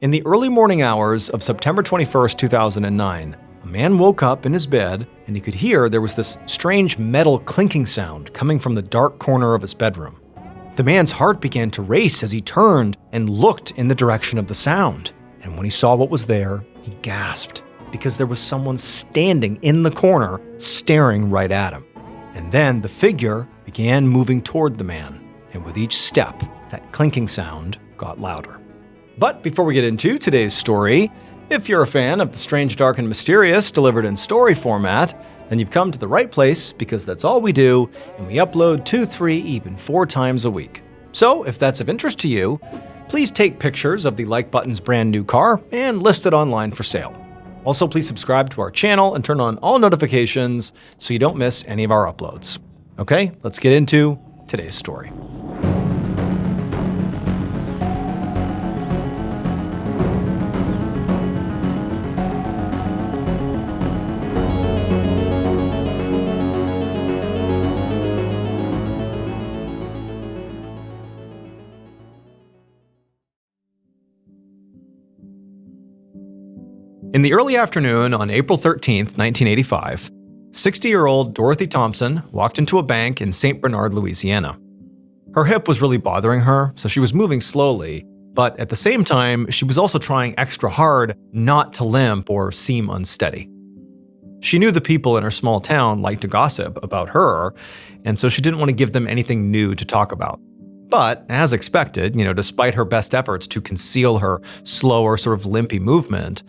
In the early morning hours of September 21st, 2009, a man woke up in his bed and he could hear there was this strange metal clinking sound coming from the dark corner of his bedroom. The man's heart began to race as he turned and looked in the direction of the sound. And when he saw what was there, he gasped because there was someone standing in the corner staring right at him. And then the figure began moving toward the man, and with each step, that clinking sound got louder. But before we get into today's story, if you're a fan of the strange, dark, and mysterious delivered in story format, then you've come to the right place because that's all we do, and we upload 2, 3, even 4 times a week. So if that's of interest to you, please take pictures of the like button's brand new car and list it online for sale. Also, please subscribe to our channel and turn on all notifications so you don't miss any of our uploads. Okay, let's get into today's story. In the early afternoon on April 13, 1985, 60-year-old Dorothy Thompson walked into a bank in St. Bernard, Louisiana. Her hip was really bothering her, so she was moving slowly, but at the same time, she was also trying extra hard not to limp or seem unsteady. She knew the people in her small town liked to gossip about her, and so she didn't want to give them anything new to talk about. But, as expected, despite her best efforts to conceal her slower, sort of limpy movement,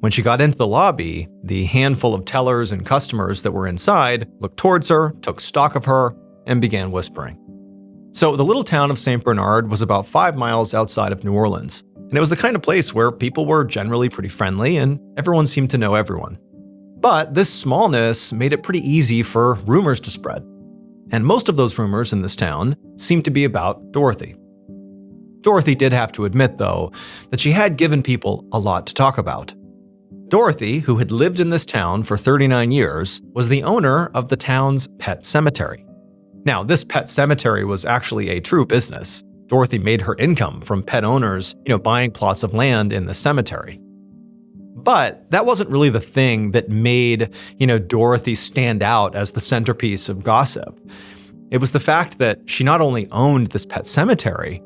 when she got into the lobby, the handful of tellers and customers that were inside looked towards her, took stock of her, and began whispering. So the little town of St. Bernard was about 5 miles outside of New Orleans, and it was the kind of place where people were generally pretty friendly and everyone seemed to know everyone. But this smallness made it pretty easy for rumors to spread. And most of those rumors in this town seemed to be about Dorothy. Dorothy did have to admit, though, that she had given people a lot to talk about. Dorothy, who had lived in this town for 39 years, was the owner of the town's pet cemetery. Now, this pet cemetery was actually a true business. Dorothy made her income from pet owners, buying plots of land in the cemetery. But that wasn't really the thing that made, Dorothy stand out as the centerpiece of gossip. It was the fact that she not only owned this pet cemetery,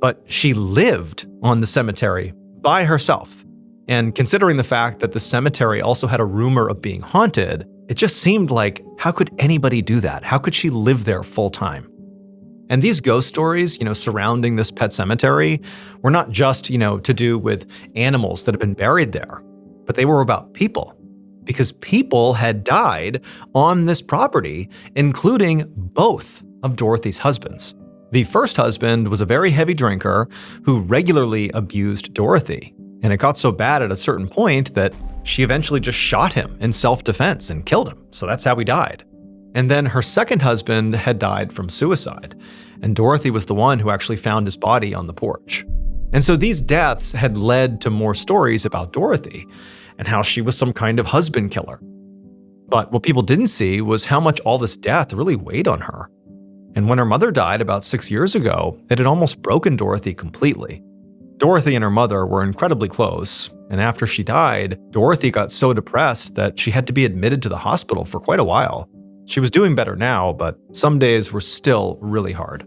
but she lived on the cemetery by herself. And considering the fact that the cemetery also had a rumor of being haunted, it just seemed like, how could anybody do that? How could she live there full time? And these ghost stories, surrounding this pet cemetery were not just, to do with animals that had been buried there, but they were about people. Because people had died on this property, including both of Dorothy's husbands. The first husband was a very heavy drinker who regularly abused Dorothy. And it got so bad at a certain point that she eventually just shot him in self-defense and killed him. So that's how he died. And then her second husband had died from suicide. And Dorothy was the one who actually found his body on the porch. And so these deaths had led to more stories about Dorothy and how she was some kind of husband killer. But what people didn't see was how much all this death really weighed on her. And when her mother died about 6 years ago, it had almost broken Dorothy completely. Dorothy and her mother were incredibly close, and after she died, Dorothy got so depressed that she had to be admitted to the hospital for quite a while. She was doing better now, but some days were still really hard.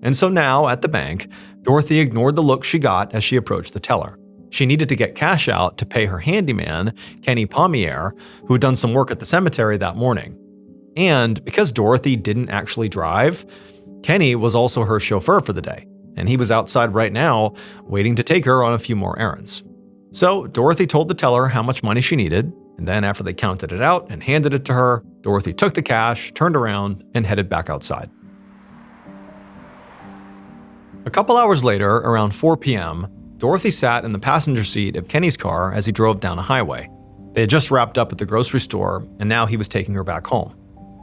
And so now, at the bank, Dorothy ignored the look she got as she approached the teller. She needed to get cash out to pay her handyman, Kenny Pommier, who had done some work at the cemetery that morning. And because Dorothy didn't actually drive, Kenny was also her chauffeur for the day. And he was outside right now, waiting to take her on a few more errands. So Dorothy told the teller how much money she needed, and then after they counted it out and handed it to her, Dorothy took the cash, turned around, and headed back outside. A couple hours later, around 4 p.m., Dorothy sat in the passenger seat of Kenny's car as he drove down a highway. They had just wrapped up at the grocery store, and now he was taking her back home.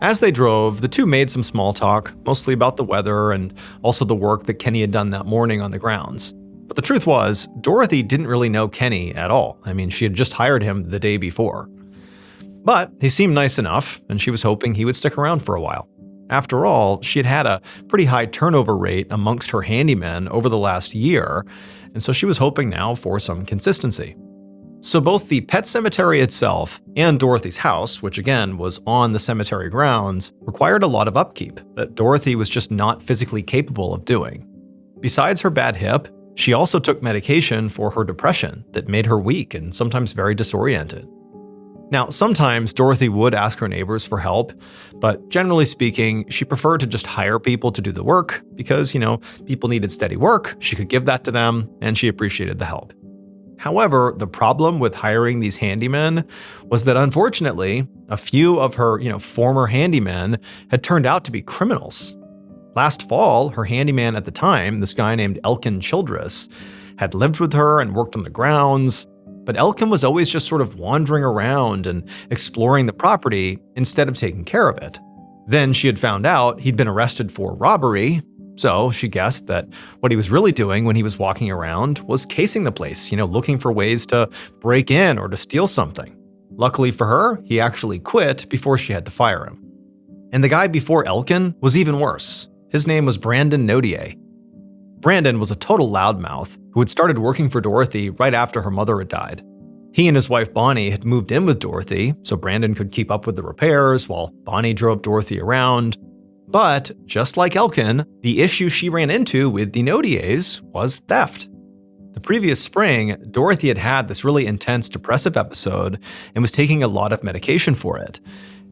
As they drove, the two made some small talk, mostly about the weather and also the work that Kenny had done that morning on the grounds. But the truth was, Dorothy didn't really know Kenny at all. I mean, she had just hired him the day before. But he seemed nice enough, and she was hoping he would stick around for a while. After all, she had had a pretty high turnover rate amongst her handymen over the last year, and so she was hoping now for some consistency. So both the pet cemetery itself and Dorothy's house, which again was on the cemetery grounds, required a lot of upkeep that Dorothy was just not physically capable of doing. Besides her bad hip, she also took medication for her depression that made her weak and sometimes very disoriented. Now, sometimes Dorothy would ask her neighbors for help, but generally speaking, she preferred to just hire people to do the work because, people needed steady work, she could give that to them, and she appreciated the help. However, the problem with hiring these handymen was that unfortunately, a few of her, former handymen had turned out to be criminals. Last fall, her handyman at the time, this guy named Elkin Childress, had lived with her and worked on the grounds, but Elkin was always just sort of wandering around and exploring the property instead of taking care of it. Then she had found out he'd been arrested for robbery, so she guessed that what he was really doing when he was walking around was casing the place, looking for ways to break in or to steal something. Luckily for her, he actually quit before she had to fire him. And the guy before Elkin was even worse. His name was Brandon Nodier. Brandon was a total loudmouth who had started working for Dorothy right after her mother had died. He and his wife Bonnie had moved in with Dorothy, so Brandon could keep up with the repairs while Bonnie drove Dorothy around. But, just like Elkin, the issue she ran into with the Nodiers was theft. The previous spring, Dorothy had had this really intense depressive episode and was taking a lot of medication for it.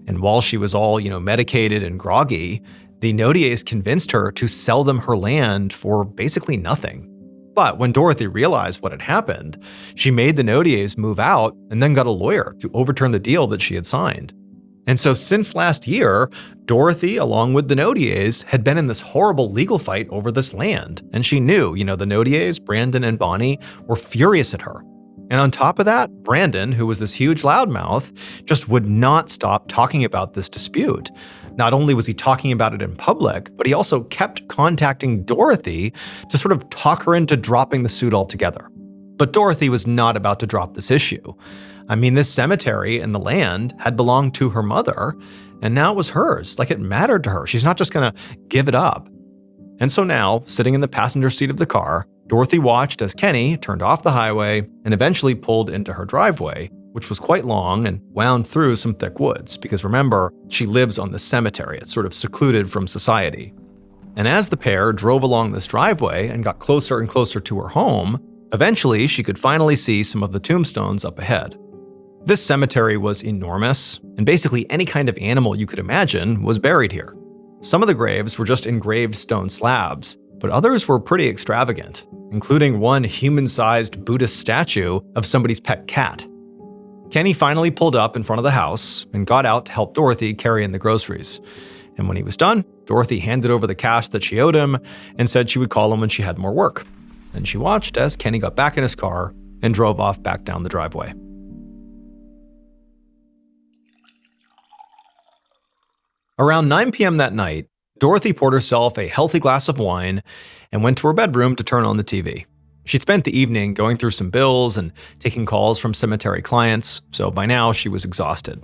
And while she was all, medicated and groggy, the Nodiers convinced her to sell them her land for basically nothing. But when Dorothy realized what had happened, she made the Nodiers move out and then got a lawyer to overturn the deal that she had signed. And so since last year, Dorothy, along with the Nodiers, had been in this horrible legal fight over this land. And she knew, the Nodiers, Brandon and Bonnie, were furious at her. And on top of that, Brandon, who was this huge loudmouth, just would not stop talking about this dispute. Not only was he talking about it in public, but he also kept contacting Dorothy to sort of talk her into dropping the suit altogether. But Dorothy was not about to drop this issue. I mean, this cemetery and the land had belonged to her mother, and now it was hers, like it mattered to her. She's not just gonna give it up. And so now, sitting in the passenger seat of the car, Dorothy watched as Kenny turned off the highway and eventually pulled into her driveway, which was quite long and wound through some thick woods, because remember, she lives on the cemetery. It's sort of secluded from society. And as the pair drove along this driveway and got closer and closer to her home, eventually she could finally see some of the tombstones up ahead. This cemetery was enormous, and basically any kind of animal you could imagine was buried here. Some of the graves were just engraved stone slabs, but others were pretty extravagant, including one human-sized Buddhist statue of somebody's pet cat. Kenny finally pulled up in front of the house and got out to help Dorothy carry in the groceries. And when he was done, Dorothy handed over the cash that she owed him and said she would call him when she had more work. And she watched as Kenny got back in his car and drove off back down the driveway. Around 9 p.m. that night, Dorothy poured herself a healthy glass of wine and went to her bedroom to turn on the TV. She'd spent the evening going through some bills and taking calls from cemetery clients, so by now she was exhausted.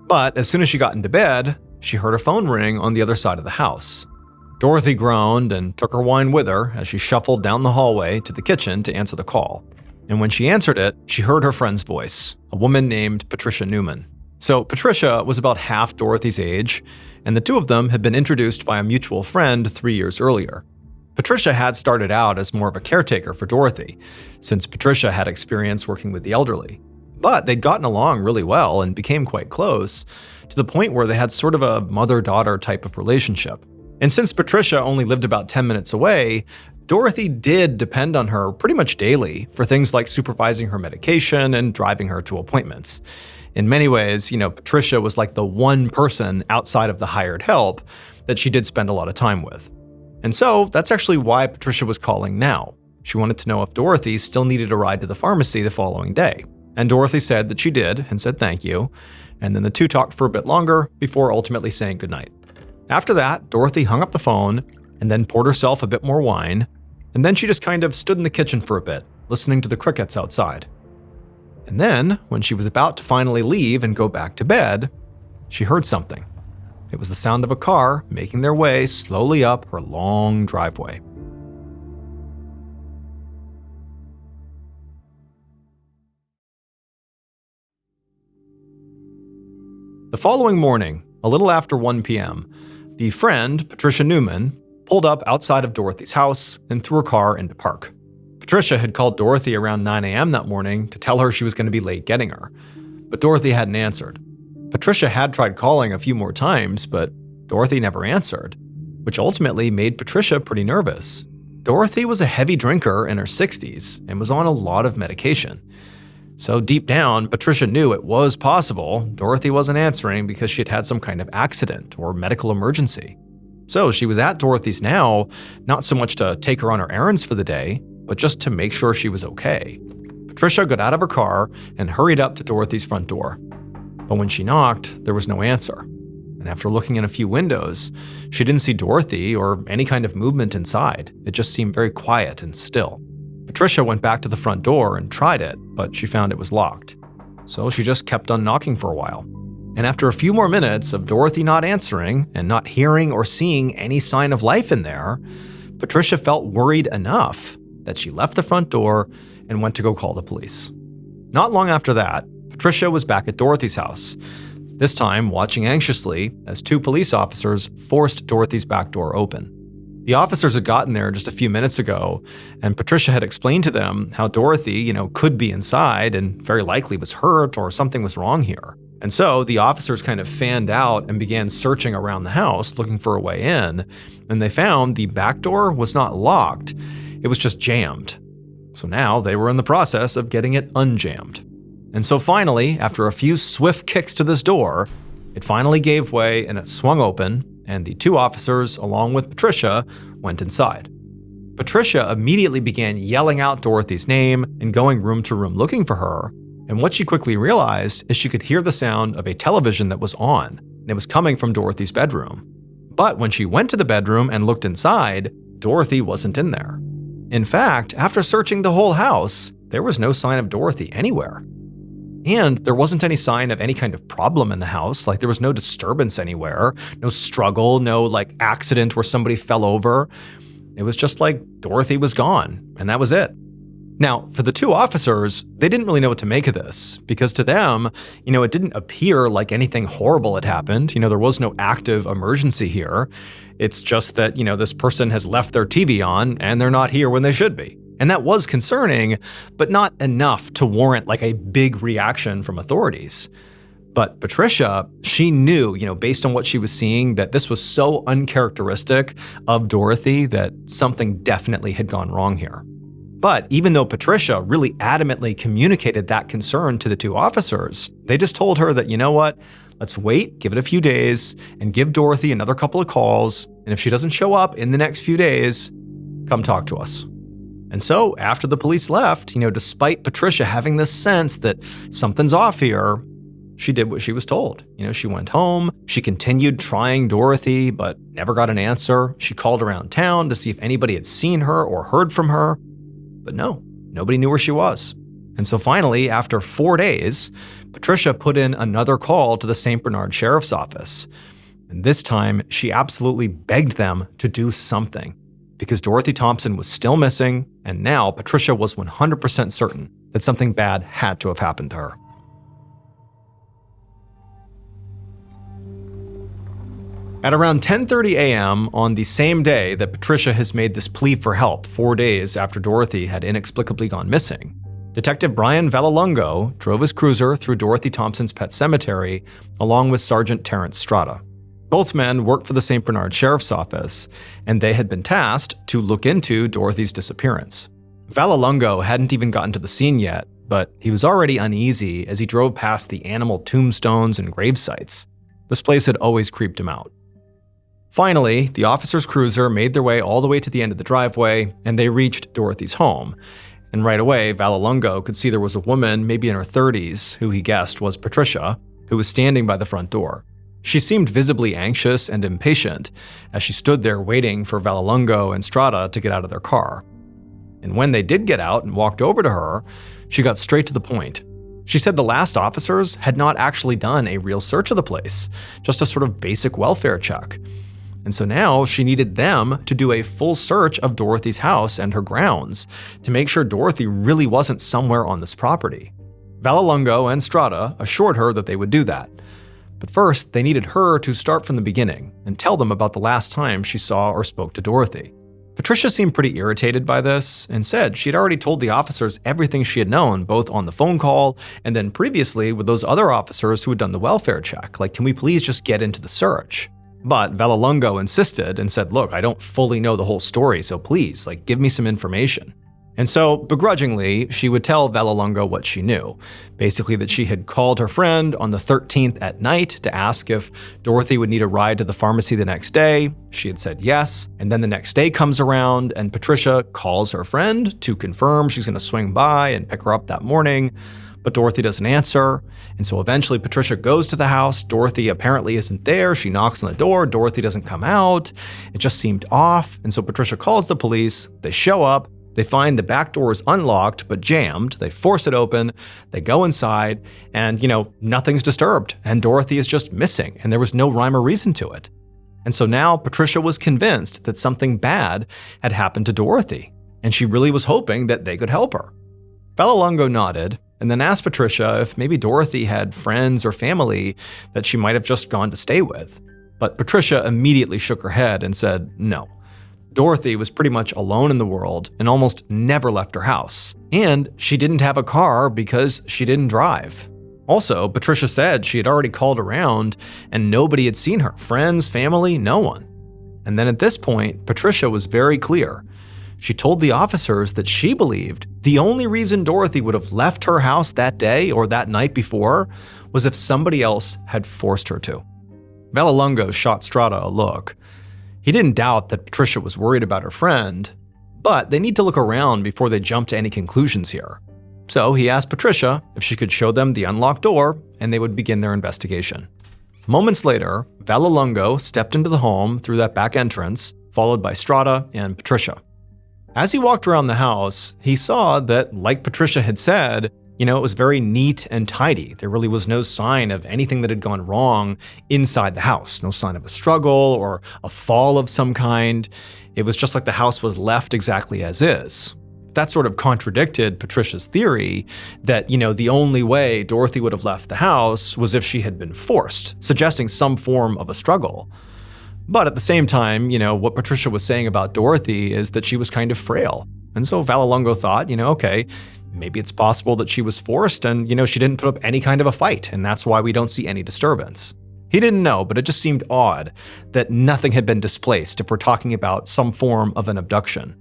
But as soon as she got into bed, she heard her phone ring on the other side of the house. Dorothy groaned and took her wine with her as she shuffled down the hallway to the kitchen to answer the call. And when she answered it, she heard her friend's voice, a woman named Patricia Newman. So Patricia was about half Dorothy's age, and the two of them had been introduced by a mutual friend 3 years earlier. Patricia had started out as more of a caretaker for Dorothy, since Patricia had experience working with the elderly. But they'd gotten along really well and became quite close, to the point where they had sort of a mother-daughter type of relationship. And since Patricia only lived about 10 minutes away, Dorothy did depend on her pretty much daily for things like supervising her medication and driving her to appointments. In many ways, Patricia was like the one person outside of the hired help that she did spend a lot of time with. And so that's actually why Patricia was calling now. She wanted to know if Dorothy still needed a ride to the pharmacy the following day. And Dorothy said that she did and said thank you. And then the two talked for a bit longer before ultimately saying goodnight. After that, Dorothy hung up the phone and then poured herself a bit more wine. And then she just kind of stood in the kitchen for a bit, listening to the crickets outside. And then, when she was about to finally leave and go back to bed, she heard something. It was the sound of a car making their way slowly up her long driveway. The following morning, a little after 1 p.m., the friend, Patricia Newman, pulled up outside of Dorothy's house and threw her car into park. Patricia had called Dorothy around 9 a.m. that morning to tell her she was going to be late getting her, but Dorothy hadn't answered. Patricia had tried calling a few more times, but Dorothy never answered, which ultimately made Patricia pretty nervous. Dorothy was a heavy drinker in her 60s and was on a lot of medication. So deep down, Patricia knew it was possible Dorothy wasn't answering because she had had some kind of accident or medical emergency. So she was at Dorothy's now, not so much to take her on her errands for the day, but just to make sure she was okay. Patricia got out of her car and hurried up to Dorothy's front door. But when she knocked, there was no answer. And after looking in a few windows, she didn't see Dorothy or any kind of movement inside. It just seemed very quiet and still. Patricia went back to the front door and tried it, but she found it was locked. So she just kept on knocking for a while. And after a few more minutes of Dorothy not answering and not hearing or seeing any sign of life in there, Patricia felt worried enough that she left the front door and went to go call the police. Not long after that, Patricia was back at Dorothy's house, this time watching anxiously as 2 police officers forced Dorothy's back door open. The officers had gotten there just a few minutes ago, and Patricia had explained to them how Dorothy, could be inside and very likely was hurt or something was wrong here. And so the officers kind of fanned out and began searching around the house looking for a way in, and they found the back door was not locked, it was just jammed. So now they were in the process of getting it unjammed. And so finally, after a few swift kicks to this door, it finally gave way and it swung open, and the 2 officers, along with Patricia, went inside. Patricia immediately began yelling out Dorothy's name and going room to room looking for her, and what she quickly realized is she could hear the sound of a television that was on, and it was coming from Dorothy's bedroom. But when she went to the bedroom and looked inside, Dorothy wasn't in there. In fact, after searching the whole house, there was no sign of Dorothy anywhere. And there wasn't any sign of any kind of problem in the house, like there was no disturbance anywhere, no struggle, no accident where somebody fell over. It was just like Dorothy was gone, and that was it. Now, for the 2 officers, they didn't really know what to make of this, because to them, it didn't appear like anything horrible had happened. There was no active emergency here. It's just that, this person has left their TV on and they're not here when they should be. And that was concerning, but not enough to warrant a big reaction from authorities. But Patricia, she knew, based on what she was seeing, that this was so uncharacteristic of Dorothy that something definitely had gone wrong here. But even though Patricia really adamantly communicated that concern to the 2 officers, they just told her that, let's wait, give it a few days, and give Dorothy another couple of calls, and if she doesn't show up in the next few days, come talk to us. And so after the police left, despite Patricia having this sense that something's off here, she did what she was told. She went home, she continued trying Dorothy, but never got an answer. She called around town to see if anybody had seen her or heard from her, but no, nobody knew where she was. And so finally, after 4 days, Patricia put in another call to the St. Bernard Sheriff's Office. And this time, she absolutely begged them to do something, because Dorothy Thompson was still missing, and now Patricia was 100% certain that something bad had to have happened to her. At around 10:30 a.m. on the same day that Patricia has made this plea for help 4 days after Dorothy had inexplicably gone missing, Detective Brian Vallelongo drove his cruiser through Dorothy Thompson's pet cemetery along with Sergeant Terrence Strada. Both men worked for the St. Bernard Sheriff's Office, and they had been tasked to look into Dorothy's disappearance. Vallelongo hadn't even gotten to the scene yet, but he was already uneasy as he drove past the animal tombstones and grave sites. This place had always creeped him out. Finally, the officer's cruiser made their way all the way to the end of the driveway, and they reached Dorothy's home. And right away, Vallelongo could see there was a woman, maybe in her 30s, who he guessed was Patricia, who was standing by the front door. She seemed visibly anxious and impatient as she stood there waiting for Vallelongo and Strada to get out of their car. And when they did get out and walked over to her, she got straight to the point. She said the last officers had not actually done a real search of the place, just a sort of basic welfare check. And so now she needed them to do a full search of Dorothy's house and her grounds to make sure Dorothy really wasn't somewhere on this property. Vallelongo and Strada assured her that they would do that. But first, they needed her to start from the beginning and tell them about the last time she saw or spoke to Dorothy. Patricia seemed pretty irritated by this and said she'd already told the officers everything she had known, both on the phone call and then previously with those other officers who had done the welfare check. Like, can we please just get into the search? But Vallelongo insisted and said, look, I don't fully know the whole story, so please, give me some information. And so, begrudgingly, she would tell Vallelongo what she knew. Basically that she had called her friend on the 13th at night to ask if Dorothy would need a ride to the pharmacy the next day. She had said yes, and then the next day comes around and Patricia calls her friend to confirm she's going to swing by and pick her up that morning. But Dorothy doesn't answer, and so eventually Patricia goes to the house. Dorothy apparently isn't there. She knocks on the door. Dorothy doesn't come out. It just seemed off, and so Patricia calls the police. They show up. They find the back door is unlocked but jammed. They force it open. They go inside, and, nothing's disturbed, and Dorothy is just missing, and there was no rhyme or reason to it. And so now Patricia was convinced that something bad had happened to Dorothy, and she really was hoping that they could help her. Vallelongo nodded, and then asked Patricia if maybe Dorothy had friends or family that she might have just gone to stay with. But Patricia immediately shook her head and said no. Dorothy was pretty much alone in the world and almost never left her house. And she didn't have a car because she didn't drive. Also, Patricia said she had already called around and nobody had seen her. Friends, family, no one. And then at this point, Patricia was very clear. She told the officers that she believed the only reason Dorothy would have left her house that day or that night before was if somebody else had forced her to. Vallelongo shot Strada a look. He didn't doubt that Patricia was worried about her friend, but they need to look around before they jump to any conclusions here. So he asked Patricia if she could show them the unlocked door, and they would begin their investigation. Moments later, Vallelongo stepped into the home through that back entrance, followed by Strada and Patricia. As he walked around the house, he saw that, like Patricia had said, it was very neat and tidy. There really was no sign of anything that had gone wrong inside the house. No sign of a struggle or a fall of some kind. It was just like the house was left exactly as is. That sort of contradicted Patricia's theory that, the only way Dorothy would have left the house was if she had been forced, suggesting some form of a struggle. But at the same time, what Patricia was saying about Dorothy is that she was kind of frail. And so Vallelongo thought, okay, maybe it's possible that she was forced and, she didn't put up any kind of a fight, and that's why we don't see any disturbance. He didn't know, but it just seemed odd that nothing had been displaced if we're talking about some form of an abduction.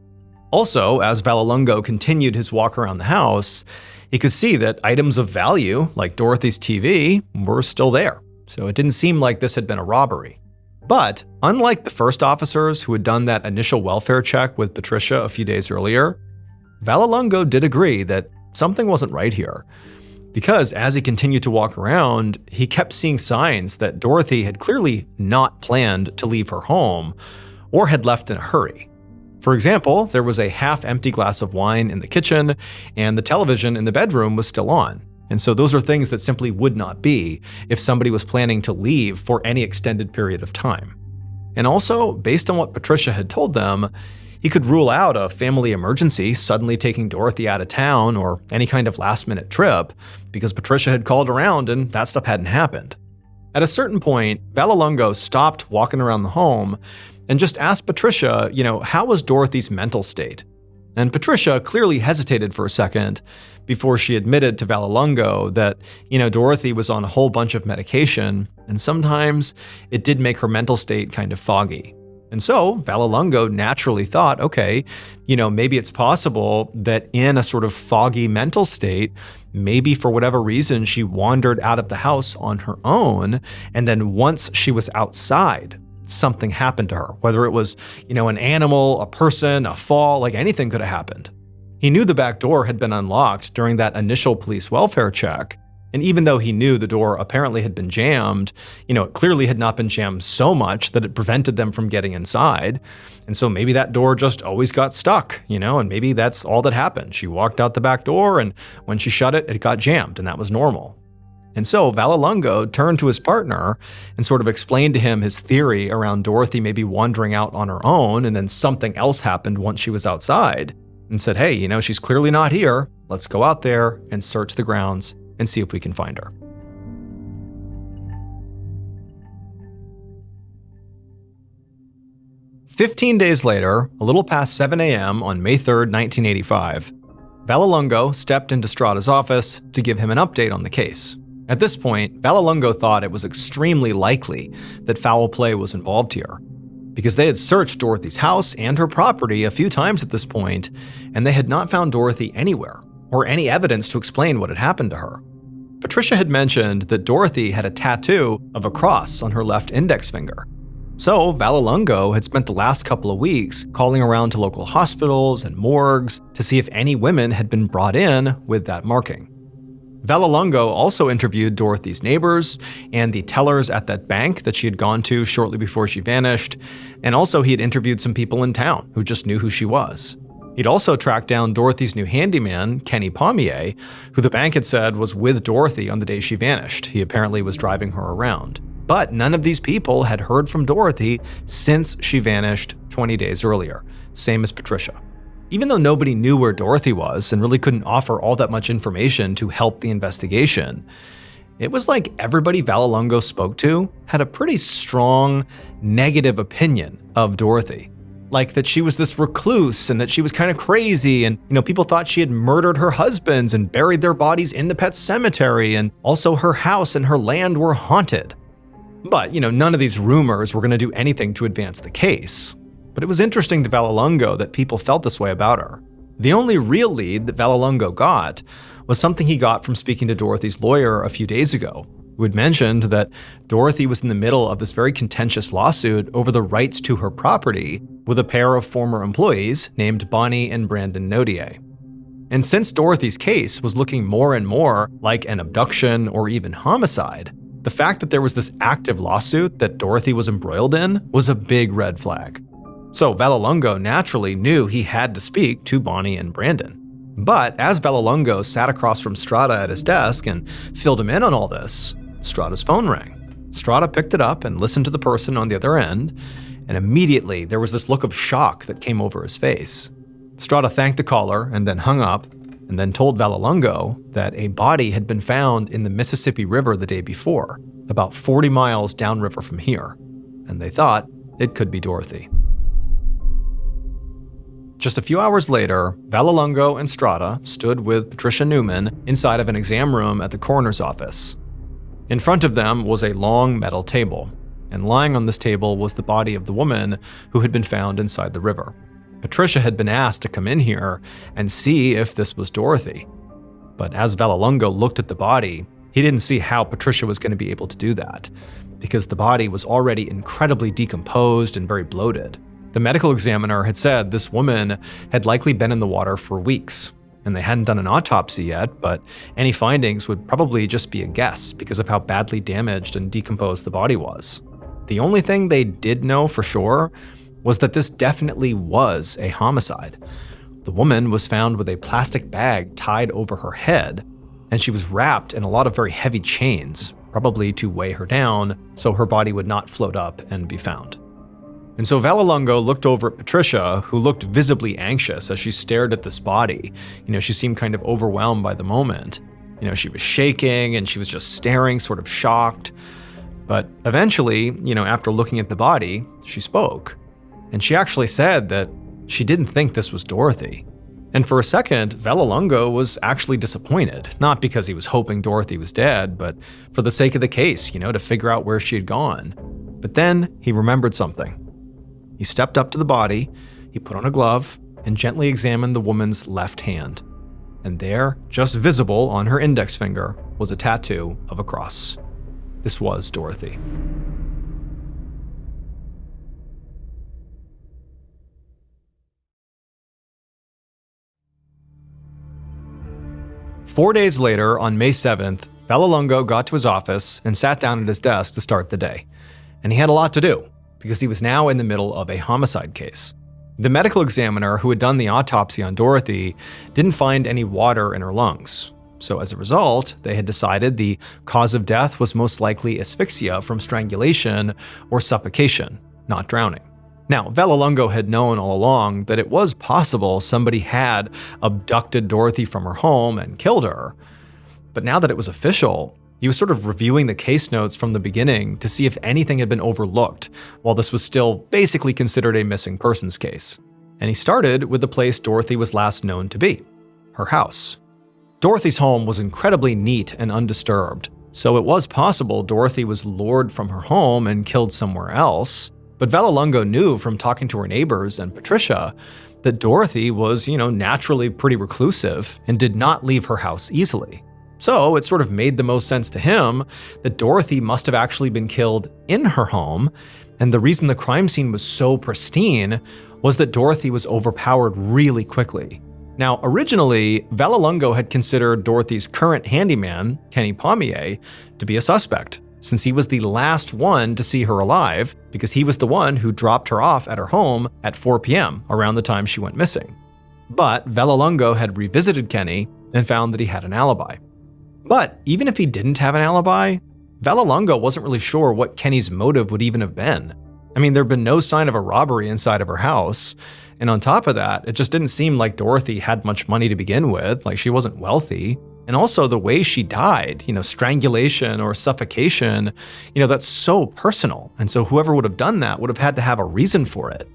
Also, as Vallelongo continued his walk around the house, he could see that items of value, like Dorothy's TV, were still there. So it didn't seem like this had been a robbery. But unlike the first officers who had done that initial welfare check with Patricia a few days earlier, Vallelongo did agree that something wasn't right here. Because as he continued to walk around, he kept seeing signs that Dorothy had clearly not planned to leave her home or had left in a hurry. For example, there was a half-empty glass of wine in the kitchen, and the television in the bedroom was still on. And so those are things that simply would not be if somebody was planning to leave for any extended period of time. And also, based on what Patricia had told them, he could rule out a family emergency suddenly taking Dorothy out of town or any kind of last-minute trip, because Patricia had called around and that stuff hadn't happened. At a certain point, Vallelongo stopped walking around the home and just asked Patricia, how was Dorothy's mental state? And Patricia clearly hesitated for a second before she admitted to Vallelongo that, Dorothy was on a whole bunch of medication, and sometimes it did make her mental state kind of foggy. And so Vallelongo naturally thought, okay, maybe it's possible that in a sort of foggy mental state, maybe for whatever reason, she wandered out of the house on her own, and then once she was outside, something happened to her, whether it was, an animal, a person, a fall, anything could have happened. He knew the back door had been unlocked during that initial police welfare check, and even though he knew the door apparently had been jammed, it clearly had not been jammed so much that it prevented them from getting inside. And so maybe that door just always got stuck, and maybe that's all that happened. She walked out the back door, and when she shut it, it got jammed, and that was normal. And so Vallelongo turned to his partner and sort of explained to him his theory around Dorothy maybe wandering out on her own, and then something else happened once she was outside, and said, hey, she's clearly not here. Let's go out there and search the grounds and see if we can find her. 15 days later, a little past 7 a.m. on May 3, 1985, Vallelongo stepped into Strada's office to give him an update on the case. At this point, Vallelongo thought it was extremely likely that foul play was involved here, because they had searched Dorothy's house and her property a few times at this point, and they had not found Dorothy anywhere, or any evidence to explain what had happened to her. Patricia had mentioned that Dorothy had a tattoo of a cross on her left index finger. So Vallelongo had spent the last couple of weeks calling around to local hospitals and morgues to see if any women had been brought in with that marking. Vallelongo also interviewed Dorothy's neighbors and the tellers at that bank that she had gone to shortly before she vanished, and also he had interviewed some people in town who just knew who she was. He'd also tracked down Dorothy's new handyman, Kenny Pommier, who the bank had said was with Dorothy on the day she vanished. He apparently was driving her around. But none of these people had heard from Dorothy since she vanished 20 days earlier, same as Patricia. Even though nobody knew where Dorothy was and really couldn't offer all that much information to help the investigation, it was like everybody Vallelongo spoke to had a pretty strong negative opinion of Dorothy. Like that she was this recluse and that she was kind of crazy, and people thought she had murdered her husbands and buried their bodies in the pet cemetery, and also her house and her land were haunted. But, none of these rumors were going to do anything to advance the case. But it was interesting to Vallelongo that people felt this way about her. The only real lead that Vallelongo got was something he got from speaking to Dorothy's lawyer a few days ago, who had mentioned that Dorothy was in the middle of this very contentious lawsuit over the rights to her property with a pair of former employees named Bonnie and Brandon Nodier. And since Dorothy's case was looking more and more like an abduction or even homicide, the fact that there was this active lawsuit that Dorothy was embroiled in was a big red flag. So Vallelongo naturally knew he had to speak to Bonnie and Brandon. But as Vallelongo sat across from Strada at his desk and filled him in on all this, Strada's phone rang. Strada picked it up and listened to the person on the other end, and immediately there was this look of shock that came over his face. Strada thanked the caller and then hung up, and then told Vallelongo that a body had been found in the Mississippi River the day before, about 40 miles downriver from here, and they thought it could be Dorothy. Just a few hours later, Vallelongo and Strada stood with Patricia Newman inside of an exam room at the coroner's office. In front of them was a long metal table, and lying on this table was the body of the woman who had been found inside the river. Patricia had been asked to come in here and see if this was Dorothy. But as Vallelongo looked at the body, he didn't see how Patricia was going to be able to do that, because the body was already incredibly decomposed and very bloated. The medical examiner had said this woman had likely been in the water for weeks, and they hadn't done an autopsy yet, but any findings would probably just be a guess because of how badly damaged and decomposed the body was. The only thing they did know for sure was that this definitely was a homicide. The woman was found with a plastic bag tied over her head, and she was wrapped in a lot of very heavy chains, probably to weigh her down so her body would not float up and be found. And so Vallelongo looked over at Patricia, who looked visibly anxious as she stared at this body. She seemed kind of overwhelmed by the moment. She was shaking and she was just staring, sort of shocked. But eventually, after looking at the body, she spoke. And she actually said that she didn't think this was Dorothy. And for a second, Vallelongo was actually disappointed, not because he was hoping Dorothy was dead, but for the sake of the case, to figure out where she had gone. But then he remembered something. He stepped up to the body, he put on a glove, and gently examined the woman's left hand. And there, just visible on her index finger, was a tattoo of a cross. This was Dorothy. Four days later, on May 7th, Vallelongo got to his office and sat down at his desk to start the day. And he had a lot to do, because he was now in the middle of a homicide case. The medical examiner who had done the autopsy on Dorothy didn't find any water in her lungs. So as a result, they had decided the cause of death was most likely asphyxia from strangulation or suffocation, not drowning. Now, Vallelongo had known all along that it was possible somebody had abducted Dorothy from her home and killed her. But now that it was official, He was sort of reviewing the case notes from the beginning to see if anything had been overlooked, while this was still basically considered a missing persons case. And he started with the place Dorothy was last known to be, her house. Dorothy's home was incredibly neat and undisturbed, so it was possible Dorothy was lured from her home and killed somewhere else. But Vallelonga knew from talking to her neighbors and Patricia that Dorothy was, naturally pretty reclusive and did not leave her house easily. So it sort of made the most sense to him that Dorothy must have actually been killed in her home, and the reason the crime scene was so pristine was that Dorothy was overpowered really quickly. Now, originally, Vallelonga had considered Dorothy's current handyman, Kenny Pommier, to be a suspect, since he was the last one to see her alive, because he was the one who dropped her off at her home at 4 p.m., around the time she went missing. But Vallelonga had revisited Kenny and found that he had an alibi. But even if he didn't have an alibi, Vallelonga wasn't really sure what Kenny's motive would even have been. I mean, there'd been no sign of a robbery inside of her house, and on top of that, it just didn't seem like Dorothy had much money to begin with, like she wasn't wealthy. And also the way she died, strangulation or suffocation, that's so personal. And so whoever would have done that would have had to have a reason for it.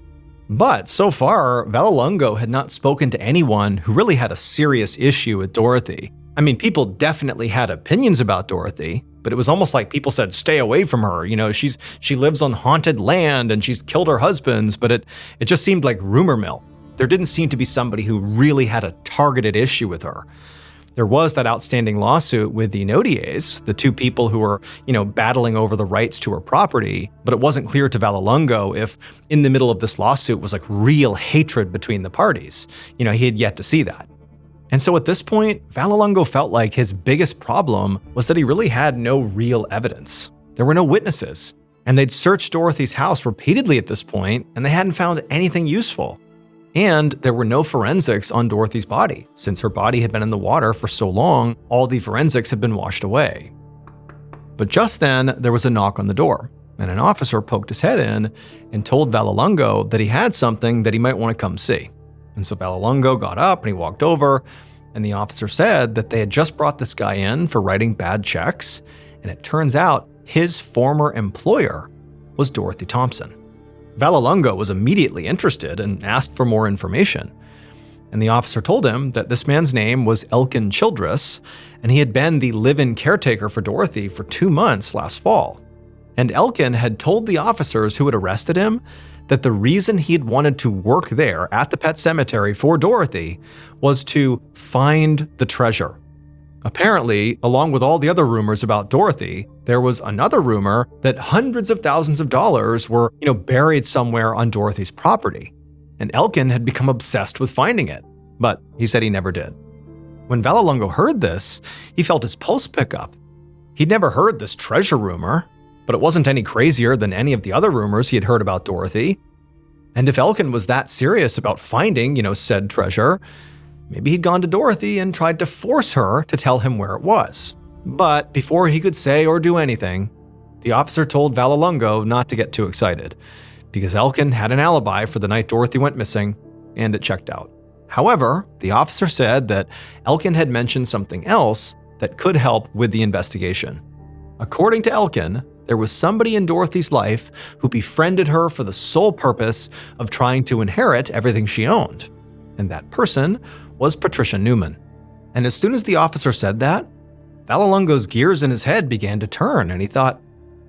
But so far, Vallelonga had not spoken to anyone who really had a serious issue with Dorothy. I mean, people definitely had opinions about Dorothy, but it was almost like people said, stay away from her. She lives on haunted land and she's killed her husbands, but it just seemed like rumor mill. There didn't seem to be somebody who really had a targeted issue with her. There was that outstanding lawsuit with the Nodiers, the two people who were, battling over the rights to her property, but it wasn't clear to Vallelonga if in the middle of this lawsuit was like real hatred between the parties. He had yet to see that. And so at this point, Vallelonga felt like his biggest problem was that he really had no real evidence. There were no witnesses, and they'd searched Dorothy's house repeatedly at this point, and they hadn't found anything useful. And there were no forensics on Dorothy's body. Since her body had been in the water for so long, all the forensics had been washed away. But just then, there was a knock on the door, and an officer poked his head in and told Vallelonga that he had something that he might want to come see. And so Vallelonga got up and he walked over, and the officer said that they had just brought this guy in for writing bad checks, and it turns out his former employer was Dorothy Thompson. Vallelonga was immediately interested and asked for more information. And the officer told him that this man's name was Elkin Childress, and he had been the live-in caretaker for Dorothy for 2 months last fall. And Elkin had told the officers who had arrested him that the reason he had wanted to work there at the pet cemetery for Dorothy was to find the treasure. Apparently, along with all the other rumors about Dorothy, there was another rumor that hundreds of thousands of dollars were, buried somewhere on Dorothy's property. And Elkin had become obsessed with finding it, but he said he never did. When Vallelonga heard this, he felt his pulse pick up. He'd never heard this treasure rumor, but it wasn't any crazier than any of the other rumors he had heard about Dorothy. And if Elkin was that serious about finding, said treasure, maybe he'd gone to Dorothy and tried to force her to tell him where it was. But before he could say or do anything, the officer told Vallelonga not to get too excited, because Elkin had an alibi for the night Dorothy went missing, and it checked out. However, the officer said that Elkin had mentioned something else that could help with the investigation. According to Elkin, there was somebody in Dorothy's life who befriended her for the sole purpose of trying to inherit everything she owned. And that person was Patricia Newman. And as soon as the officer said that, Vallelonga's gears in his head began to turn, and he thought,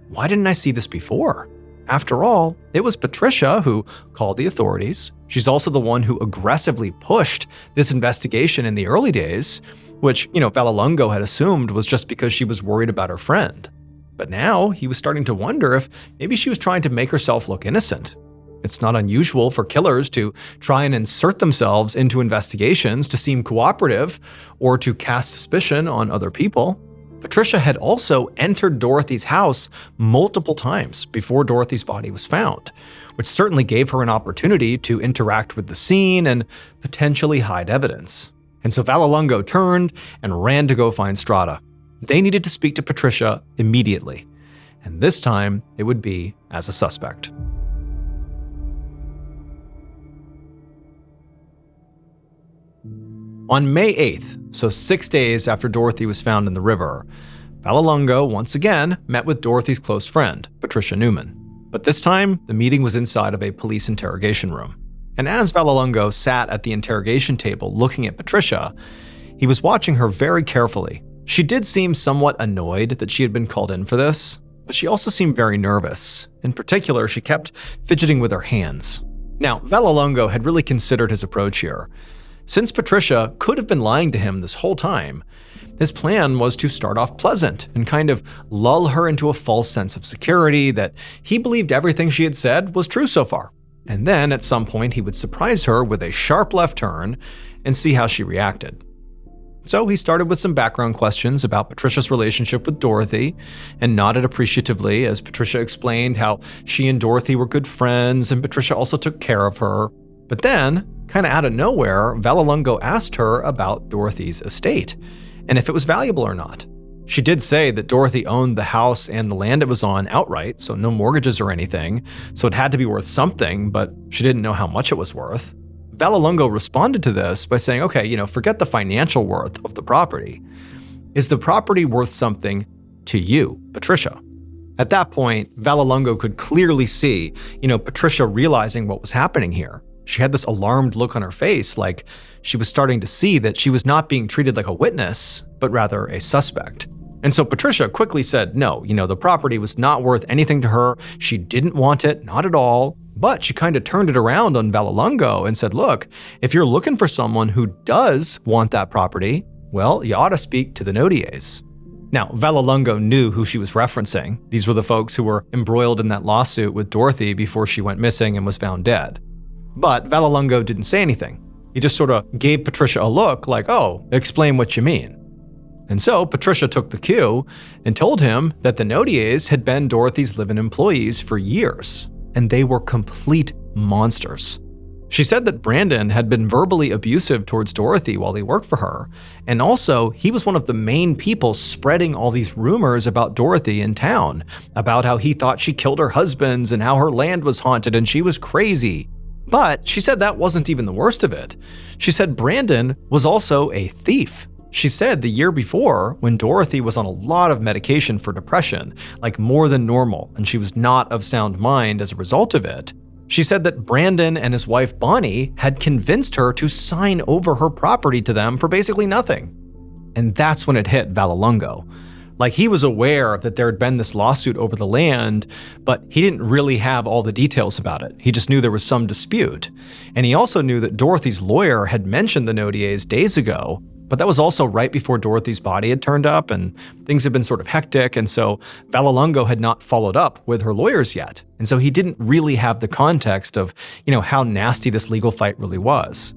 why didn't I see this before? After all, it was Patricia who called the authorities. She's also the one who aggressively pushed this investigation in the early days, which, Vallelonga had assumed was just because she was worried about her friend. But now he was starting to wonder if maybe she was trying to make herself look innocent. It's not unusual for killers to try and insert themselves into investigations to seem cooperative or to cast suspicion on other people. Patricia had also entered Dorothy's house multiple times before Dorothy's body was found, which certainly gave her an opportunity to interact with the scene and potentially hide evidence. And so Vallelonga turned and ran to go find Strada. They needed to speak to Patricia immediately, and this time it would be as a suspect. On May 8th, so 6 days after Dorothy was found in the river, Vallelongo once again met with Dorothy's close friend, Patricia Newman. But this time, the meeting was inside of a police interrogation room. And as Vallelongo sat at the interrogation table looking at Patricia, he was watching her very carefully. She did seem somewhat annoyed that she had been called in for this, but she also seemed very nervous. In particular, she kept fidgeting with her hands. Now, Vallelongo had really considered his approach here. Since Patricia could have been lying to him this whole time, his plan was to start off pleasant and kind of lull her into a false sense of security that he believed everything she had said was true so far. And then at some point he would surprise her with a sharp left turn and see how she reacted. So he started with some background questions about Patricia's relationship with Dorothy and nodded appreciatively as Patricia explained how she and Dorothy were good friends and Patricia also took care of her. But then, kind of out of nowhere, Vallelongo asked her about Dorothy's estate and if it was valuable or not. She did say that Dorothy owned the house and the land it was on outright, so no mortgages or anything, so it had to be worth something, but she didn't know how much it was worth. Vallelongo responded to this by saying, okay, forget the financial worth of the property. Is the property worth something to you, Patricia? At that point, Vallelongo could clearly see, Patricia realizing what was happening here. She had this alarmed look on her face, like she was starting to see that she was not being treated like a witness, but rather a suspect. And so Patricia quickly said, no, the property was not worth anything to her. She didn't want it, not at all. But she kind of turned it around on Vallelongo and said, look, if you're looking for someone who does want that property, well, you ought to speak to the Notiers. Now, Vallelongo knew who she was referencing. These were the folks who were embroiled in that lawsuit with Dorothy before she went missing and was found dead. But Vallelongo didn't say anything. He just sort of gave Patricia a look like, oh, explain what you mean. And so Patricia took the cue and told him that the Notiers had been Dorothy's live-in employees for years, and they were complete monsters. She said that Brandon had been verbally abusive towards Dorothy while he worked for her, and also he was one of the main people spreading all these rumors about Dorothy in town, about how he thought she killed her husbands and how her land was haunted and she was crazy. But she said that wasn't even the worst of it. She said Brandon was also a thief. She said the year before, when Dorothy was on a lot of medication for depression, like more than normal, and she was not of sound mind as a result of it, she said that Brandon and his wife Bonnie had convinced her to sign over her property to them for basically nothing. And that's when it hit Vallelongo. Like, he was aware that there had been this lawsuit over the land, but he didn't really have all the details about it. He just knew there was some dispute. And he also knew that Dorothy's lawyer had mentioned the Notiers days ago, but that was also right before Dorothy's body had turned up and things had been sort of hectic, and so Vallelongo had not followed up with her lawyers yet. And so he didn't really have the context of, how nasty this legal fight really was.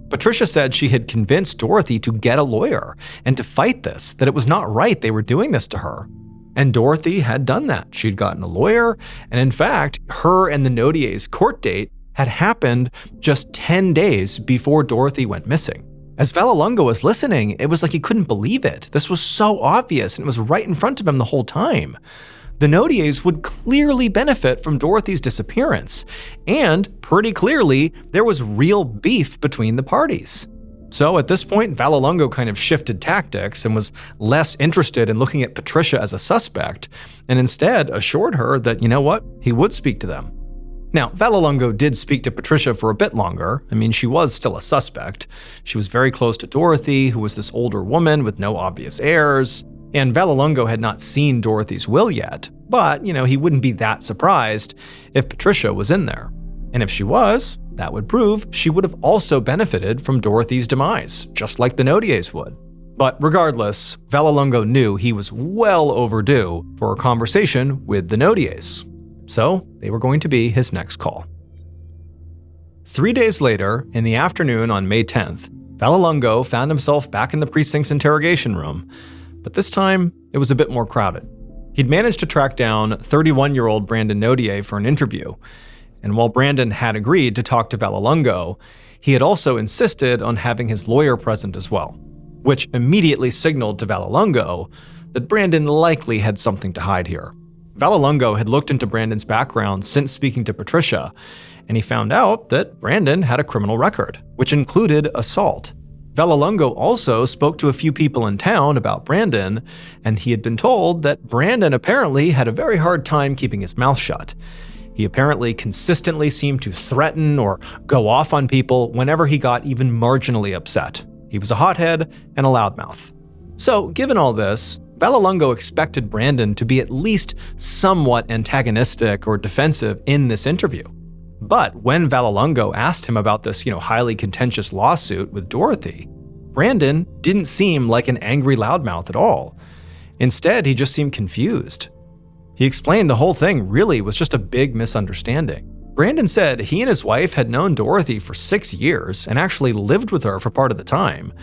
Patricia said she had convinced Dorothy to get a lawyer and to fight this, that it was not right they were doing this to her. And Dorothy had done that. She'd gotten a lawyer, and in fact, her and the Notiers' court date had happened just 10 days before Dorothy went missing. As Vallelongo was listening, it was like he couldn't believe it. This was so obvious, and it was right in front of him the whole time. The Notiers would clearly benefit from Dorothy's disappearance, and pretty clearly, there was real beef between the parties. So at this point, Vallelongo kind of shifted tactics and was less interested in looking at Patricia as a suspect, and instead assured her that, he would speak to them. Now, Vallelongo did speak to Patricia for a bit longer. I mean, she was still a suspect. She was very close to Dorothy, who was this older woman with no obvious heirs. And Vallelongo had not seen Dorothy's will yet, but, he wouldn't be that surprised if Patricia was in there. And if she was, that would prove she would have also benefited from Dorothy's demise, just like the Notiers would. But regardless, Vallelongo knew he was well overdue for a conversation with the Notiers. So they were going to be his next call. 3 days later, in the afternoon on May 10th, Vallelongo found himself back in the precinct's interrogation room, but this time it was a bit more crowded. He'd managed to track down 31-year-old Brandon Notier for an interview, and while Brandon had agreed to talk to Vallelongo, he had also insisted on having his lawyer present as well, which immediately signaled to Vallelongo that Brandon likely had something to hide here. Vallelongo had looked into Brandon's background since speaking to Patricia, and he found out that Brandon had a criminal record, which included assault. Vallelongo also spoke to a few people in town about Brandon, and he had been told that Brandon apparently had a very hard time keeping his mouth shut. He apparently consistently seemed to threaten or go off on people whenever he got even marginally upset. He was a hothead and a loudmouth. So, given all this, Vallelongo expected Brandon to be at least somewhat antagonistic or defensive in this interview. But when Vallelongo asked him about this, highly contentious lawsuit with Dorothy, Brandon didn't seem like an angry loudmouth at all. Instead, he just seemed confused. He explained the whole thing really was just a big misunderstanding. Brandon said he and his wife had known Dorothy for 6 years and actually lived with her for part of the time.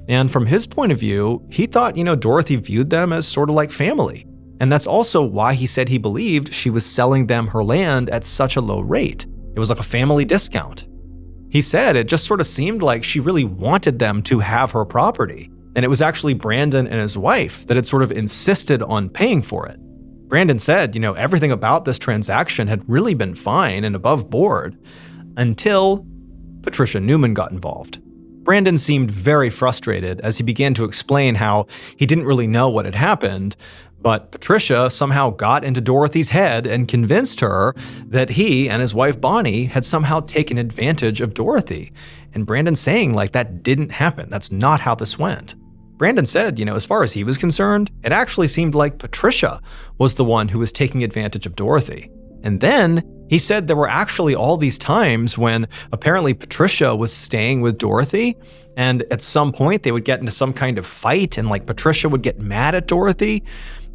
And from his point of view, he thought, Dorothy viewed them as sort of like family. And that's also why he said he believed she was selling them her land at such a low rate. It was like a family discount. He said it just sort of seemed like she really wanted them to have her property. And it was actually Brandon and his wife that had sort of insisted on paying for it. Brandon said, everything about this transaction had really been fine and above board until Patricia Newman got involved. Brandon seemed very frustrated as he began to explain how he didn't really know what had happened, but Patricia somehow got into Dorothy's head and convinced her that he and his wife Bonnie had somehow taken advantage of Dorothy. And Brandon's saying that didn't happen. That's not how this went. Brandon said, as far as he was concerned, it actually seemed like Patricia was the one who was taking advantage of Dorothy. And then he said there were actually all these times when apparently Patricia was staying with Dorothy, and at some point they would get into some kind of fight, and Patricia would get mad at Dorothy,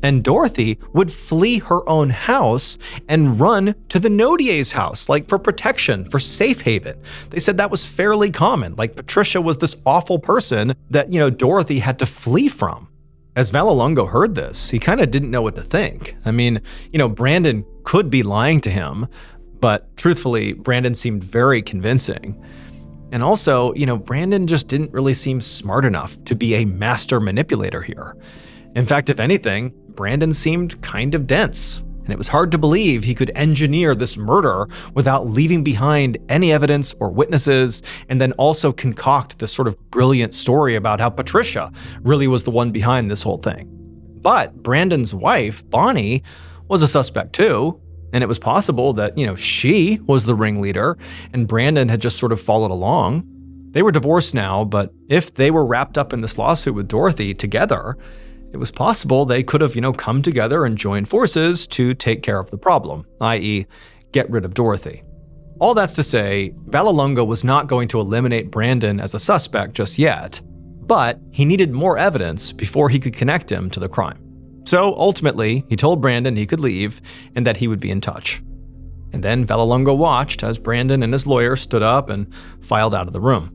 and Dorothy would flee her own house and run to the Nodier's house, for protection, for safe haven. They said that was fairly common. Patricia was this awful person that, Dorothy had to flee from. As Vallelongo heard this, he kind of didn't know what to think. I mean, Brandon could be lying to him, but truthfully, Brandon seemed very convincing. And also, Brandon just didn't really seem smart enough to be a master manipulator here. In fact, if anything, Brandon seemed kind of dense, and it was hard to believe he could engineer this murder without leaving behind any evidence or witnesses, and then also concoct this sort of brilliant story about how Patricia really was the one behind this whole thing. But Brandon's wife, Bonnie, was a suspect too, and it was possible that, she was the ringleader, and Brandon had just sort of followed along. They were divorced now, but if they were wrapped up in this lawsuit with Dorothy together, it was possible they could have, come together and joined forces to take care of the problem, i.e., get rid of Dorothy. All that's to say, Vallelongo was not going to eliminate Brandon as a suspect just yet, but he needed more evidence before he could connect him to the crime. So ultimately, he told Brandon he could leave and that he would be in touch. And then Vallelongo watched as Brandon and his lawyer stood up and filed out of the room.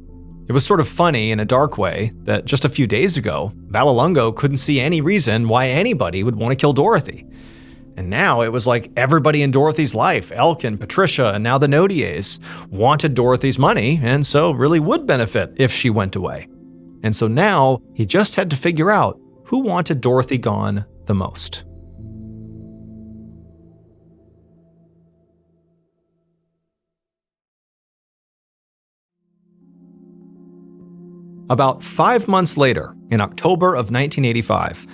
It was sort of funny in a dark way that just a few days ago, Vallelongo couldn't see any reason why anybody would want to kill Dorothy. And now it was like everybody in Dorothy's life, Elkin, Patricia, and now the Nodiers, wanted Dorothy's money and so really would benefit if she went away. And so now he just had to figure out who wanted Dorothy gone the most. About 5 months later, in October of 1985,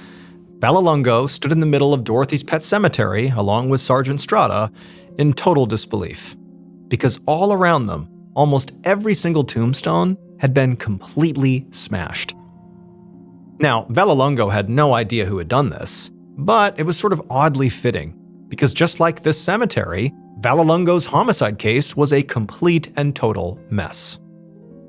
Vallelongo stood in the middle of Dorothy's pet cemetery along with Sergeant Strada in total disbelief. Because all around them, almost every single tombstone had been completely smashed. Now, Vallelongo had no idea who had done this, but it was sort of oddly fitting, because just like this cemetery, Vallelongo's homicide case was a complete and total mess.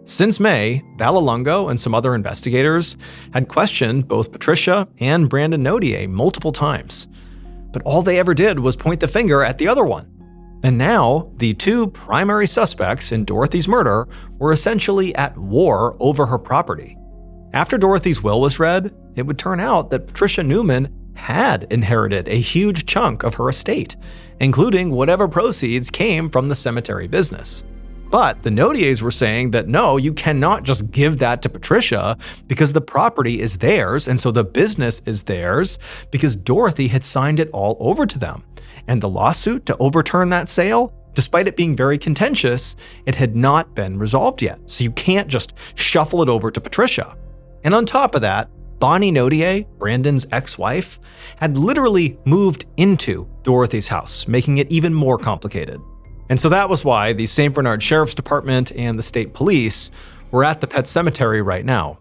Since May, Vallelongo and some other investigators had questioned both Patricia and Brandon Nodier multiple times, but all they ever did was point the finger at the other one. And now, the two primary suspects in Dorothy's murder were essentially at war over her property. After Dorothy's will was read, it would turn out that Patricia Newman had inherited a huge chunk of her estate, including whatever proceeds came from the cemetery business. But the Nodiers were saying that no, you cannot just give that to Patricia because the property is theirs and so the business is theirs because Dorothy had signed it all over to them. And the lawsuit to overturn that sale Despite it being very contentious, it had not been resolved yet, so you can't just shuffle it over to Patricia. And on top of that, Bonnie Nodier, Brandon's ex-wife, had literally moved into Dorothy's house, making it even more complicated. And so that was why the St. Bernard Sheriff's Department and the state police were at the pet cemetery right now.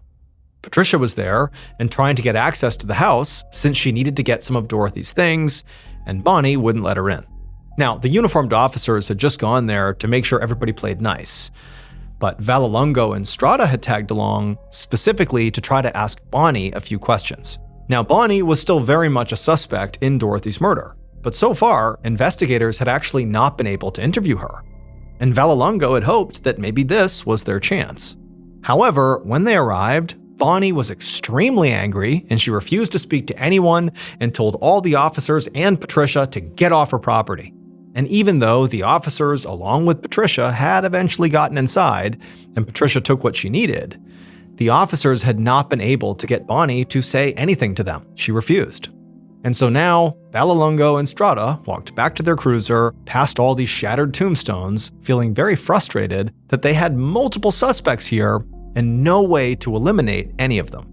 Patricia was there and trying to get access to the house since she needed to get some of Dorothy's things, and Bonnie wouldn't let her in. Now, the uniformed officers had just gone there to make sure everybody played nice. But Vallelongo and Strada had tagged along specifically to try to ask Bonnie a few questions. Now, Bonnie was still very much a suspect in Dorothy's murder, but so far, investigators had actually not been able to interview her. And Vallelongo had hoped that maybe this was their chance. However, when they arrived, Bonnie was extremely angry and she refused to speak to anyone and told all the officers and Patricia to get off her property. And even though the officers, along with Patricia, had eventually gotten inside and Patricia took what she needed, the officers had not been able to get Bonnie to say anything to them. She refused. And so now, Vallelongo and Strada walked back to their cruiser, past all these shattered tombstones, feeling very frustrated that they had multiple suspects here and no way to eliminate any of them.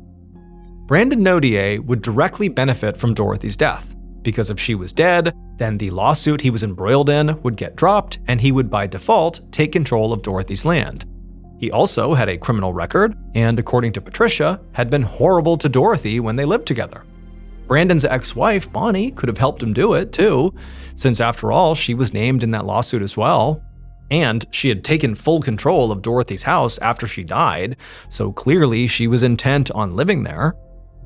Brandon Nodier would directly benefit from Dorothy's death, because if she was dead, then the lawsuit he was embroiled in would get dropped and he would by default take control of Dorothy's land. He also had a criminal record and, according to Patricia, had been horrible to Dorothy when they lived together. Brandon's ex-wife, Bonnie, could have helped him do it too, since after all, she was named in that lawsuit as well. And she had taken full control of Dorothy's house after she died, so clearly she was intent on living there.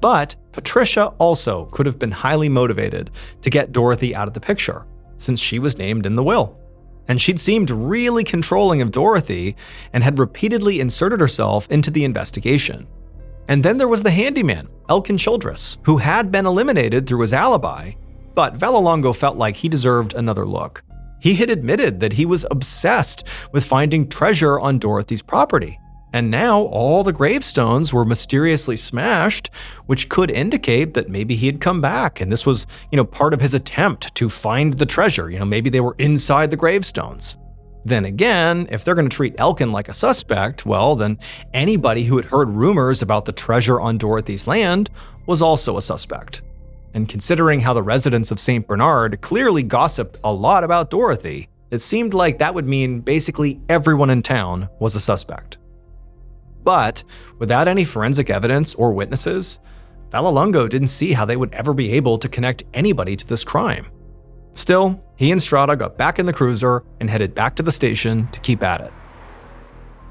But Patricia also could have been highly motivated to get Dorothy out of the picture, since she was named in the will. And she'd seemed really controlling of Dorothy and had repeatedly inserted herself into the investigation. And then there was the handyman, Elkin Childress, who had been eliminated through his alibi, but Vallelongo felt like he deserved another look. He had admitted that he was obsessed with finding treasure on Dorothy's property. And now all the gravestones were mysteriously smashed, which could indicate that maybe he had come back and this was, part of his attempt to find the treasure. Maybe they were inside the gravestones. Then again, if they're going to treat Elkin like a suspect, well, then anybody who had heard rumors about the treasure on Dorothy's land was also a suspect. And considering how the residents of St. Bernard clearly gossiped a lot about Dorothy, it seemed like that would mean basically everyone in town was a suspect. But without any forensic evidence or witnesses, Vallelongo didn't see how they would ever be able to connect anybody to this crime. Still, he and Strada got back in the cruiser and headed back to the station to keep at it.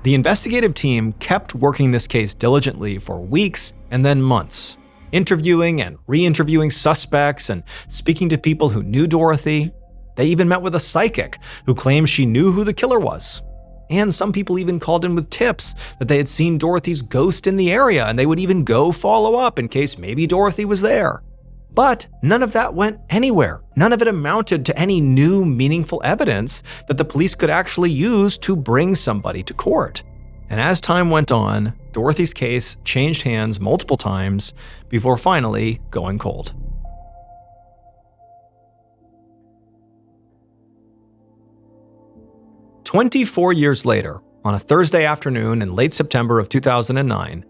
The investigative team kept working this case diligently for weeks and then months, interviewing and re-interviewing suspects and speaking to people who knew Dorothy. They even met with a psychic who claimed she knew who the killer was. And some people even called in with tips that they had seen Dorothy's ghost in the area and they would even go follow up in case maybe Dorothy was there. But none of that went anywhere. None of it amounted to any new meaningful evidence that the police could actually use to bring somebody to court. And as time went on, Dorothy's case changed hands multiple times before finally going cold. "24 years later, on a Thursday afternoon in late September of 2009,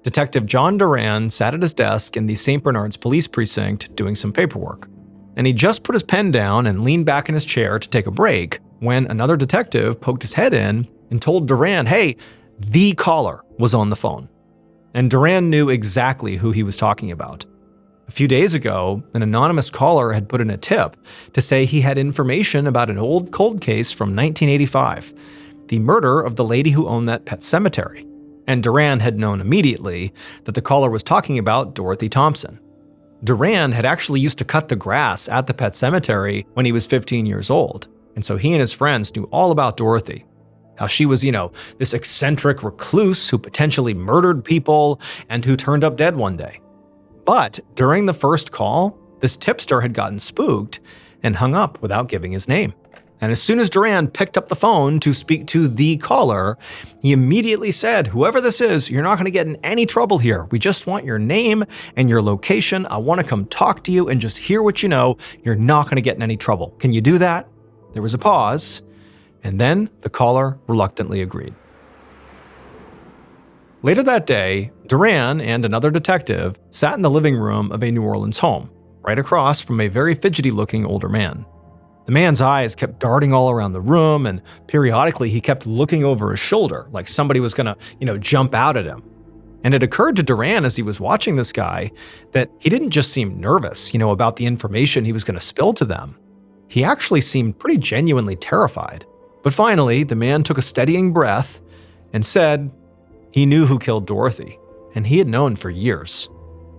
Detective John Duran sat at his desk in the St. Bernard's police precinct doing some paperwork. And he just put his pen down and leaned back in his chair to take a break when another detective poked his head in and told Duran, hey, the caller was on the phone. And Duran knew exactly who he was talking about. A few days ago, an anonymous caller had put in a tip to say he had information about an old cold case from 1985, the murder of the lady who owned that pet cemetery. And Duran had known immediately that the caller was talking about Dorothy Thompson. Duran had actually used to cut the grass at the pet cemetery when he was 15 years old, and so he and his friends knew all about Dorothy. How she was, this eccentric recluse who potentially murdered people and who turned up dead one day. But during the first call, this tipster had gotten spooked and hung up without giving his name. And as soon as Duran picked up the phone to speak to the caller, he immediately said, whoever this is, you're not going to get in any trouble here. We just want your name and your location. I want to come talk to you and just hear what you know. You're not going to get in any trouble. Can you do that? There was a pause. And then the caller reluctantly agreed. Later that day, Duran and another detective sat in the living room of a New Orleans home, right across from a very fidgety-looking older man. The man's eyes kept darting all around the room, and periodically he kept looking over his shoulder like somebody was gonna, jump out at him. And it occurred to Duran as he was watching this guy that he didn't just seem nervous, about the information he was gonna spill to them. He actually seemed pretty genuinely terrified. But finally, the man took a steadying breath and said he knew who killed Dorothy, and he had known for years.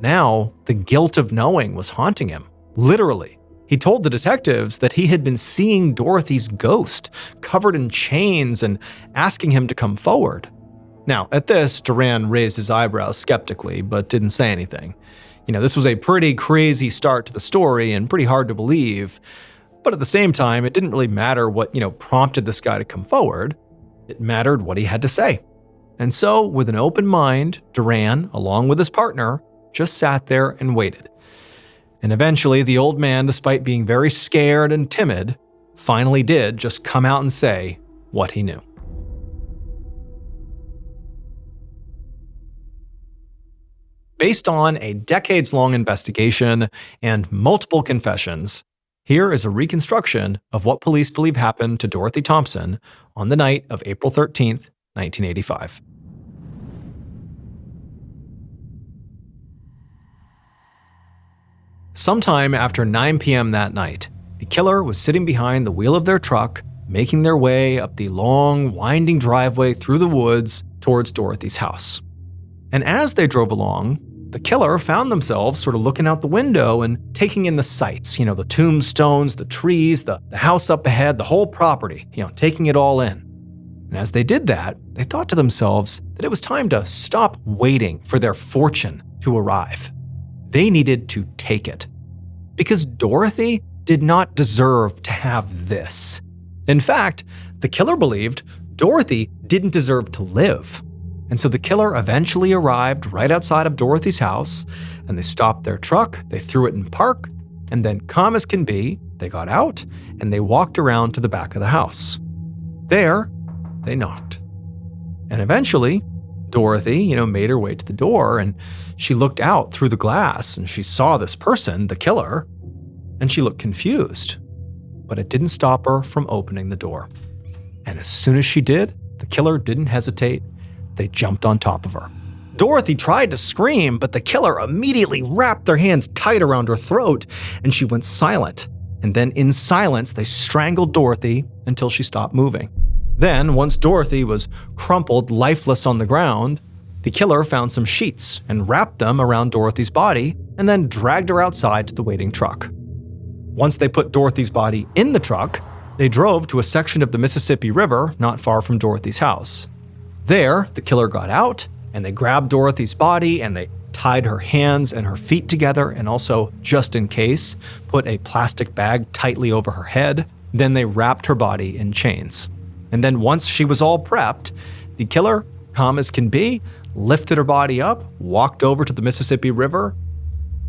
Now, the guilt of knowing was haunting him, literally. He told the detectives that he had been seeing Dorothy's ghost, covered in chains, and asking him to come forward. Now, at this, Duran raised his eyebrows skeptically, but didn't say anything. This was a pretty crazy start to the story and pretty hard to believe. But at the same time, it didn't really matter what, prompted this guy to come forward. It mattered what he had to say. And so, with an open mind, Duran, along with his partner, just sat there and waited. And eventually, the old man, despite being very scared and timid, finally did just come out and say what he knew. Based on a decades-long investigation and multiple confessions, here is a reconstruction of what police believe happened to Dorothy Thompson on the night of April 13th, 1985. Sometime after 9 p.m. that night, the killer was sitting behind the wheel of their truck, making their way up the long, winding driveway through the woods towards Dorothy's house. And as they drove along, the killer found themselves sort of looking out the window and taking in the sights, the tombstones, the trees, the house up ahead, the whole property, taking it all in. And as they did that, they thought to themselves that it was time to stop waiting for their fortune to arrive. They needed to take it. Because Dorothy did not deserve to have this. In fact, the killer believed Dorothy didn't deserve to live. And so the killer eventually arrived right outside of Dorothy's house, and they stopped their truck, they threw it in park, and then, calm as can be, they got out and they walked around to the back of the house. There, they knocked. And eventually, Dorothy, made her way to the door, and she looked out through the glass and she saw this person, the killer, and she looked confused. But it didn't stop her from opening the door. And as soon as she did, the killer didn't hesitate. They jumped on top of her. Dorothy tried to scream, but the killer immediately wrapped their hands tight around her throat, and she went silent. And then in silence, they strangled Dorothy until she stopped moving. Then, once Dorothy was crumpled, lifeless on the ground, the killer found some sheets and wrapped them around Dorothy's body and then dragged her outside to the waiting truck. Once they put Dorothy's body in the truck, they drove to a section of the Mississippi River not far from Dorothy's house. There, the killer got out, and they grabbed Dorothy's body and they tied her hands and her feet together and also, just in case, put a plastic bag tightly over her head. Then they wrapped her body in chains. And then once she was all prepped, the killer, calm as can be, lifted her body up, walked over to the Mississippi River,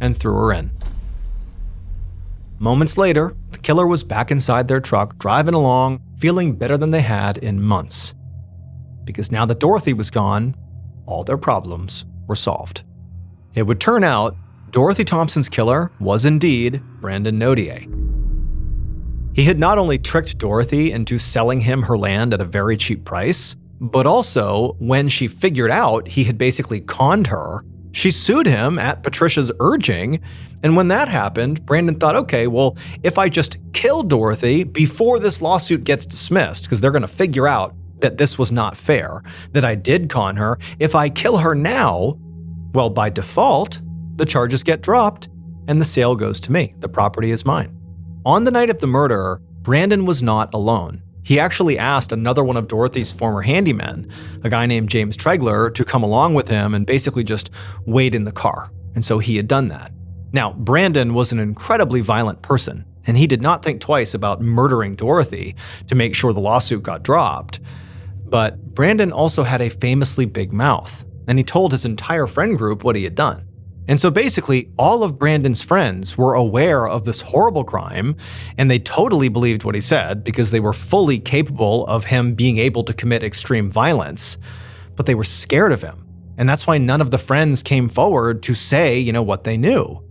and threw her in. Moments later, the killer was back inside their truck, driving along, feeling better than they had in months. Because now that Dorothy was gone, all their problems were solved. It would turn out Dorothy Thompson's killer was indeed Brandon Nodier. He had not only tricked Dorothy into selling him her land at a very cheap price, but also, when she figured out he had basically conned her, she sued him at Patricia's urging. And when that happened, Brandon thought, okay, well, if I just kill Dorothy before this lawsuit gets dismissed, because they're going to figure out that this was not fair, that I did con her. If I kill her now, well, by default, the charges get dropped and the sale goes to me. The property is mine. On the night of the murder, Brandon was not alone. He actually asked another one of Dorothy's former handymen, a guy named James Tregler, to come along with him and basically just wait in the car. And so he had done that. Now, Brandon was an incredibly violent person, and he did not think twice about murdering Dorothy to make sure the lawsuit got dropped. But Brandon also had a famously big mouth, and he told his entire friend group what he had done. And so basically, all of Brandon's friends were aware of this horrible crime, and they totally believed what he said because they were fully capable of him being able to commit extreme violence. But they were scared of him, and that's why none of the friends came forward to say, what they knew.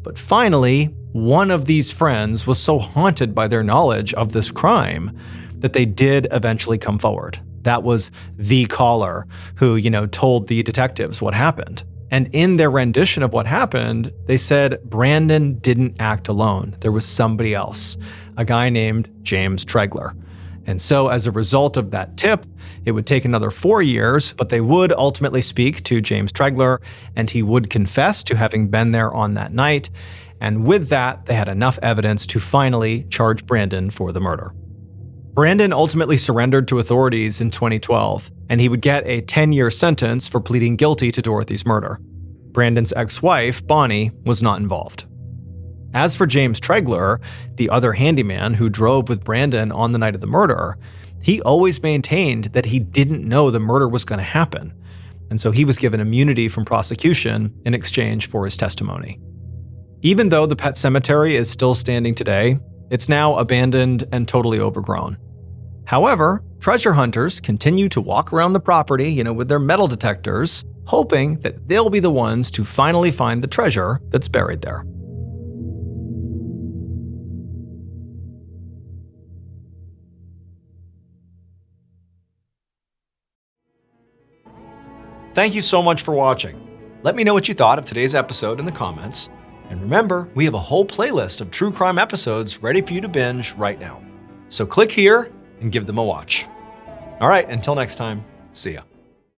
But finally, one of these friends was so haunted by their knowledge of this crime that they did eventually come forward. That was the caller who, told the detectives what happened. And in their rendition of what happened, they said Brandon didn't act alone. There was somebody else, a guy named James Tregler. And so as a result of that tip, it would take another 4 years, but they would ultimately speak to James Tregler, and he would confess to having been there on that night. And with that, they had enough evidence to finally charge Brandon for the murder. Brandon ultimately surrendered to authorities in 2012, and he would get a 10-year sentence for pleading guilty to Dorothy's murder. Brandon's ex-wife, Bonnie, was not involved. As for James Tregler, the other handyman who drove with Brandon on the night of the murder, he always maintained that he didn't know the murder was going to happen, and so he was given immunity from prosecution in exchange for his testimony. Even though the pet cemetery is still standing today, it's now abandoned and totally overgrown. However, treasure hunters continue to walk around the property, with their metal detectors, hoping that they'll be the ones to finally find the treasure that's buried there. Thank you so much for watching. Let me know what you thought of today's episode in the comments. And remember, we have a whole playlist of true crime episodes ready for you to binge right now. So click here and give them a watch. All right, until next time, see ya.